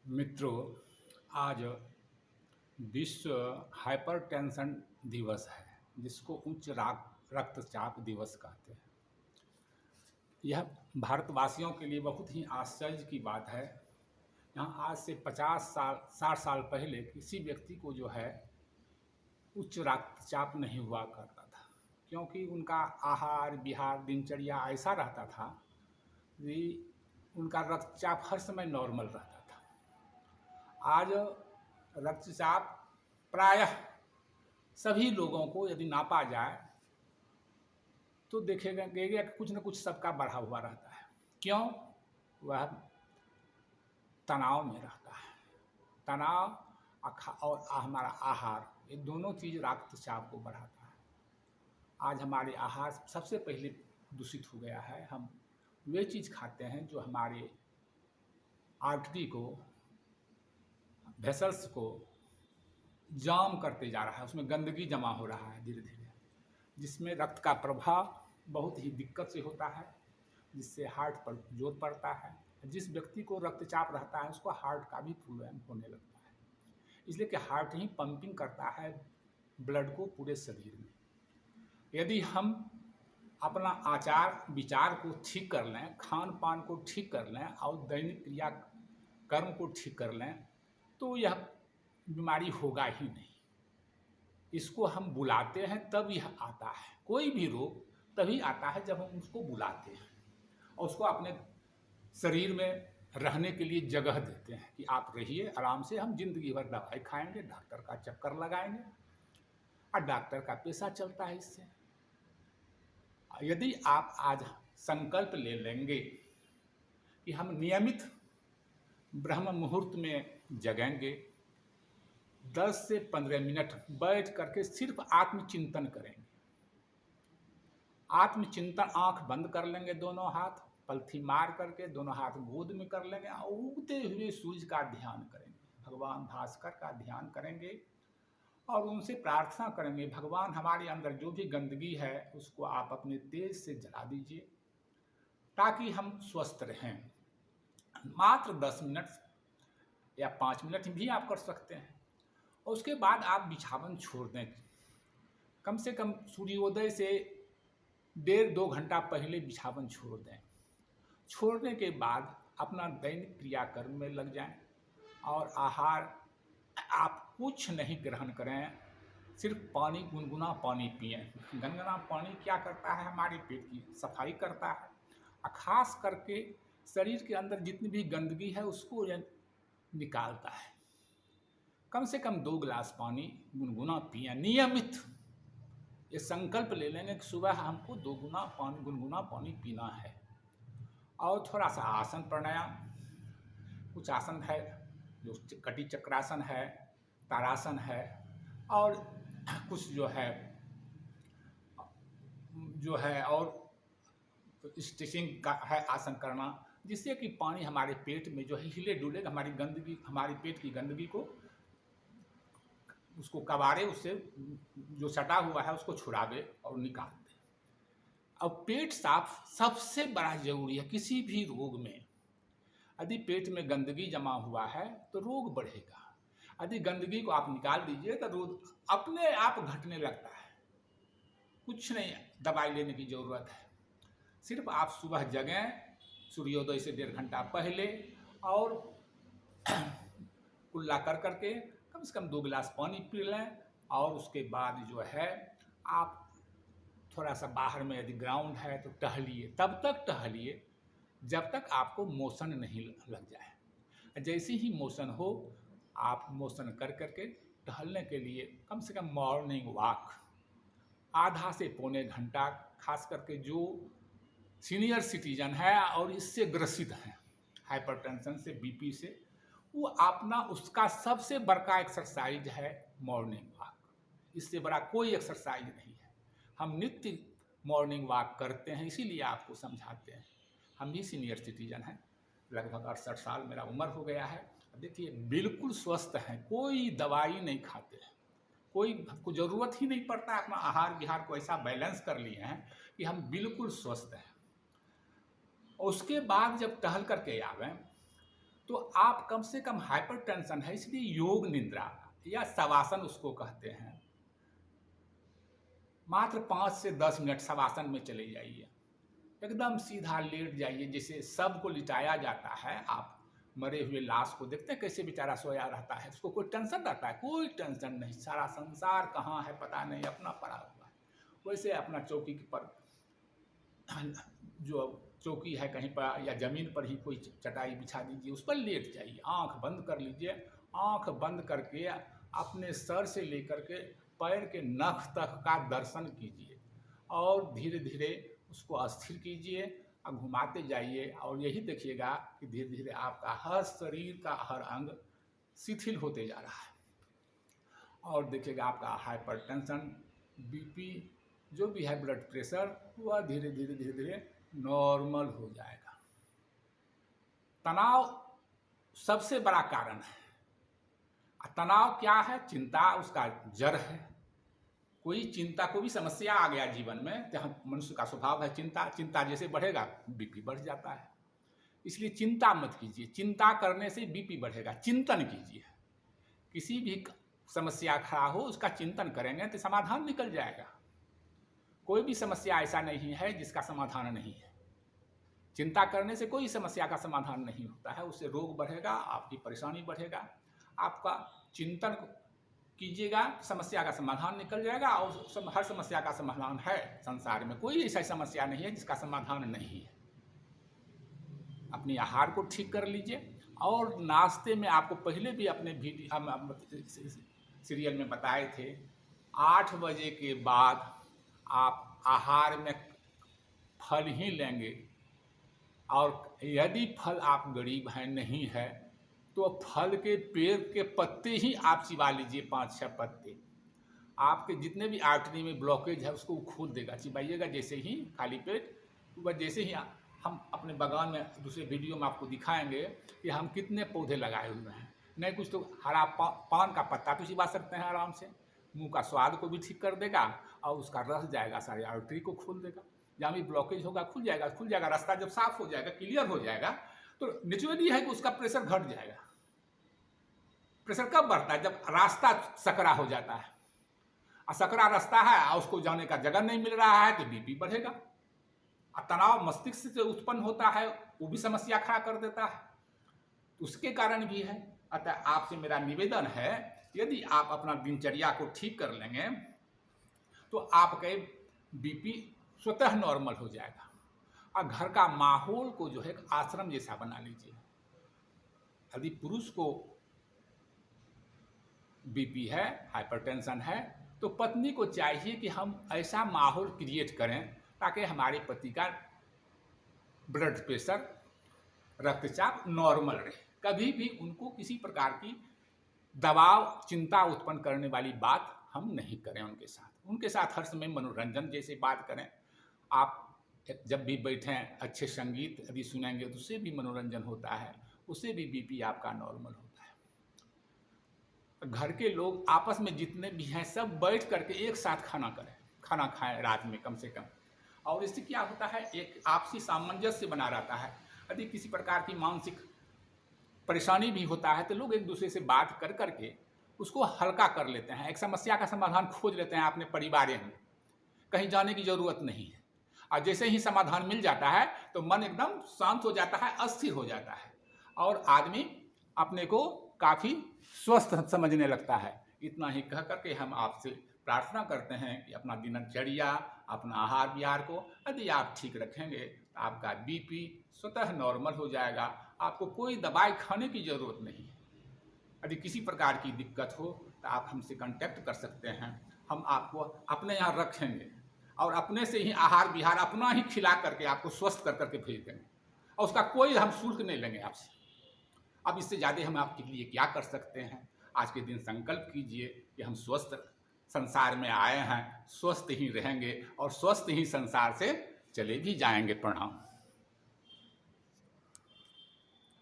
मित्रों, आज विश्व हाइपरटेंशन दिवस है, जिसको उच्च रक्तचाप दिवस कहते हैं। यह भारतवासियों के लिए बहुत ही आश्चर्य की बात है। यहाँ आज से 50 साल 60 साल पहले किसी व्यक्ति को जो है उच्च रक्तचाप नहीं हुआ करता था, क्योंकि उनका आहार विहार दिनचर्या ऐसा रहता था कि उनका रक्तचाप हर समय नॉर्मल रहता था। आज रक्तचाप प्रायः सभी लोगों को यदि नापा जाए तो देखेगा कि कुछ न कुछ सबका बढ़ा हुआ रहता है। क्यों? वह तनाव में रहता है। तनाव और हमारा आहार, ये दोनों चीज़ रक्तचाप को बढ़ाता है। आज हमारे आहार सबसे पहले दूषित हो गया है। हम वे चीज़ खाते हैं जो हमारे आर्टरी को, वेसल्स को जाम करते जा रहा है। उसमें गंदगी जमा हो रहा है धीरे धीरे, जिसमें रक्त का प्रवाह बहुत ही दिक्कत से होता है, जिससे हार्ट पर जोर पड़ता है। जिस व्यक्ति को रक्तचाप रहता है उसको हार्ट का भी प्रॉब्लम होने लगता है, इसलिए कि हार्ट ही पंपिंग करता है ब्लड को पूरे शरीर में। यदि हम अपना आचार विचार को ठीक कर लें, खान पान को ठीक कर लें और दैनिक क्रिया कर्म को ठीक कर लें, तो यह बीमारी होगा ही नहीं। इसको हम बुलाते हैं तब यह आता है। कोई भी रोग तभी आता है जब हम उसको बुलाते हैं और उसको अपने शरीर में रहने के लिए जगह देते हैं कि आप रहिए आराम से। हम जिंदगी भर दवाई खाएंगे, डॉक्टर का चक्कर लगाएंगे, और डॉक्टर का पैसा चलता है इससे। यदि आप आज संकल्प ले लेंगे कि हम नियमित ब्रह्म मुहूर्त में जगेंगे, 10 से 15 मिनट बैठ करके सिर्फ आत्मचिंतन करेंगे। आत्मचिंतन, आंख बंद कर लेंगे, दोनों हाथ पलथी मार करके दोनों हाथ गोद में कर लेंगे और उगते हुए सूर्य का ध्यान करेंगे, भगवान भास्कर का ध्यान करेंगे और उनसे प्रार्थना करेंगे, भगवान हमारे अंदर जो भी गंदगी है उसको आप अपने तेज से जला दीजिए ताकि हम स्वस्थ रहें। मात्र 10 मिनट या 5 मिनट भी आप कर सकते हैं। और उसके बाद आप बिछावन छोड़ दें। कम से कम सूर्योदय से 1.5-2 घंटा पहले बिछावन छोड़ दें। छोड़ने के बाद अपना दैनिक क्रियाकर्म में लग जाएं और आहार आप कुछ नहीं ग्रहण करें, सिर्फ पानी, गुनगुना पानी पिएं। गुनगुना पानी क्या करता है? हमारे पेट की सफाई करता है और ख़ास करके शरीर के अंदर जितनी भी गंदगी है उसको निकालता है। कम से कम 2 गिलास पानी गुनगुना पिएं नियमित। ये संकल्प ले लेंगे कि सुबह हमको 2 गुनगुना पानी पीना है। और थोड़ा सा आसन प्राणायाम, कुछ आसन है जो कटी चक्रासन है, तारासन है, और कुछ जो है और स्ट्रेचिंग का है आसन करना, जिससे कि पानी हमारे पेट में जो है हिले डुले, हमारी गंदगी, हमारे पेट की गंदगी को उसको कबारे, उससे जो सटा हुआ है उसको छुड़ावे और निकाल दे। अब पेट साफ सबसे बड़ा जरूरी है किसी भी रोग में। यदि पेट में गंदगी जमा हुआ है तो रोग बढ़ेगा। यदि गंदगी को आप निकाल दीजिए तो रोग अपने आप घटने लगता है। कुछ नहीं दवाई लेने की ज़रूरत है। सिर्फ आप सुबह जगें सूर्योदय से 1.5 घंटा पहले और कुल्ला कर करके कम से कम 2 गिलास पानी पी लें। और उसके बाद जो है आप थोड़ा सा बाहर में यदि ग्राउंड है तो टहलिए। तब तक टहलिए जब तक आपको मोशन नहीं लग जाए। जैसे ही मोशन हो, आप मोशन कर करके टहलने के लिए कम से कम मॉर्निंग वॉक आधा से पौने घंटा, खास करके जो सीनियर सिटीजन है और इससे ग्रसित हैं हाइपरटेंशन से, बीपी से, वो अपना उसका सबसे बड़का एक्सरसाइज है मॉर्निंग वॉक। इससे बड़ा कोई एक्सरसाइज नहीं है। हम नित्य मॉर्निंग वॉक करते हैं, इसीलिए आपको समझाते हैं। हम भी सीनियर सिटीजन हैं, लगभग 68 साल मेरा उम्र हो गया है। देखिए बिल्कुल स्वस्थ हैं, कोई दवाई नहीं खाते हैं, कोई हमको ज़रूरत ही नहीं पड़ता। अपना आहार विहार को ऐसा बैलेंस कर लिए हैं कि हम बिल्कुल स्वस्थ हैं। उसके बाद जब टहल करके आवें तो आप कम से कम हाइपरटेंशन है, इसलिए योग निद्रा या शवासन उसको कहते हैं, मात्र 5 से 10 मिनट शवासन में चले जाइए। एकदम सीधा लेट जाइए, जैसे सबको लिटाया जाता है। आप मरे हुए लाश को देखते हैं कैसे बेचारा सोया रहता है, उसको कोई टेंशन रहता है? कोई टेंशन नहीं, सारा संसार कहाँ है पता नहीं, अपना पड़ा हुआ है। वैसे अपना चौकी पर, जो चौकी है कहीं पर या ज़मीन पर ही कोई चटाई बिछा दीजिए, उस पर लेट जाइए, आंख बंद कर लीजिए। आंख बंद करके अपने सर से लेकर के पैर के नख तक का दर्शन कीजिए और धीरे धीरे उसको अस्थिर कीजिए और घुमाते जाइए, और यही देखिएगा कि धीरे धीरे आपका हर शरीर का हर अंग शिथिल होते जा रहा है, और देखिएगा आपका हाइपरटेंशन, बीपी, जो भी है ब्लड प्रेशर, वह धीरे धीरे धीरे धीरे नॉर्मल हो जाएगा। तनाव सबसे बड़ा कारण है। तनाव क्या है? चिंता उसका जड़ है। कोई चिंता, कोई भी समस्या आ गया जीवन में, तो हम मनुष्य का स्वभाव है चिंता। चिंता जैसे बढ़ेगा बीपी बढ़ जाता है। इसलिए चिंता मत कीजिए, चिंता करने से बीपी बढ़ेगा। चिंतन कीजिए, किसी भी समस्या खड़ा हो उसका चिंतन करेंगे तो समाधान निकल जाएगा। कोई भी समस्या ऐसा नहीं है जिसका समाधान नहीं है। चिंता करने से कोई समस्या का समाधान नहीं होता है, उससे रोग बढ़ेगा, आपकी परेशानी बढ़ेगा। आपका चिंतन कीजिएगा, समस्या का समाधान निकल जाएगा, और हर समस्या का समाधान है। संसार में कोई ऐसा समस्या नहीं है जिसका समाधान नहीं है। अपने आहार को ठीक कर लीजिए, और नाश्ते में आपको पहले भी अपने सीरियल में बताए थे, 8 बजे के बाद आप आहार में फल ही लेंगे, और यदि फल आप गरीब हैं नहीं है तो फल के पेड़ के पत्ते ही आप चिबा लीजिए, 5-6 पत्ते। आपके जितने भी आर्टरी में ब्लॉकेज है उसको खोल देगा। चिबाइएगा जैसे ही खाली पेट, वह जैसे ही हम अपने बागान में दूसरे वीडियो में आपको दिखाएंगे कि हम कितने पौधे लगाए हुए हैं। नहीं कुछ तो हरा पान का पत्ता तो चिबा सकते हैं आराम से, मुंह का स्वाद को भी ठीक कर देगा, और उसका रस जाएगा सारे आर्टरी को खोल देगा। जहाँ भी ब्लॉकेज होगा खुल जाएगा। रास्ता जब साफ हो जाएगा, क्लियर हो जाएगा, तो नेचुरली है कि उसका प्रेशर घट जाएगा। प्रेशर कब बढ़ता है? जब रास्ता सकरा हो जाता है, और सकरा रास्ता है और उसको जाने का जगह नहीं मिल रहा है तो बीपी बढ़ेगा। और तनाव मस्तिष्क से उत्पन्न होता है, वो भी समस्या खड़ा कर देता है, उसके कारण भी है। अतः आपसे मेरा निवेदन है, यदि आप अपना दिनचर्या को ठीक कर लेंगे तो आपके बीपी स्वतः नॉर्मल हो जाएगा। और घर का माहौल को जो है एक आश्रम जैसा बना लीजिए। यदि पुरुष को बीपी है, हाइपरटेंशन है, तो पत्नी को चाहिए कि हम ऐसा माहौल क्रिएट करें ताकि हमारे पति का ब्लड प्रेशर, रक्तचाप नॉर्मल रहे। कभी भी उनको किसी प्रकार की दबाव, चिंता उत्पन्न करने वाली बात हम नहीं करें उनके साथ हर समय मनोरंजन जैसे बात करें। आप जब भी बैठें, अच्छे संगीत यदि सुनेंगे तो उससे भी मनोरंजन होता है, उससे भी बीपी आपका नॉर्मल होता है। घर के लोग आपस में जितने भी हैं सब बैठ करके एक साथ खाना खाएं रात में कम से कम, और इससे क्या होता है, एक आपसी सामंजस्य बना रहता है। यदि किसी प्रकार की मानसिक परेशानी भी होता है तो लोग एक दूसरे से बात कर करके उसको हल्का कर लेते हैं, एक समस्या का समाधान खोज लेते हैं अपने परिवार में। कहीं जाने की जरूरत नहीं है, और जैसे ही समाधान मिल जाता है तो मन एकदम शांत हो जाता है, अस्थिर हो जाता है, और आदमी अपने को काफ़ी स्वस्थ समझने लगता है। इतना ही कह करके हम आपसे प्रार्थना करते हैं कि अपना दिनचर्या, अपना आहार विहार को यदि आप ठीक रखेंगे तो आपका बीपी स्वतः नॉर्मल हो जाएगा। आपको कोई दवाई खाने की ज़रूरत नहीं है। यदि किसी प्रकार की दिक्कत हो तो आप हमसे कांटेक्ट कर सकते हैं, हम आपको अपने यहाँ रखेंगे, और अपने से ही आहार विहार अपना ही खिला करके आपको स्वस्थ कर करके भेज देंगे, और उसका कोई हम शुल्क नहीं लेंगे आपसे। अब इससे ज़्यादा हम आपके लिए क्या कर सकते हैं? आज के दिन संकल्प कीजिए कि हम स्वस्थ संसार में आए हैं, स्वस्थ ही रहेंगे और स्वस्थ ही संसार से चले भी जाएंगे। प्रणाम।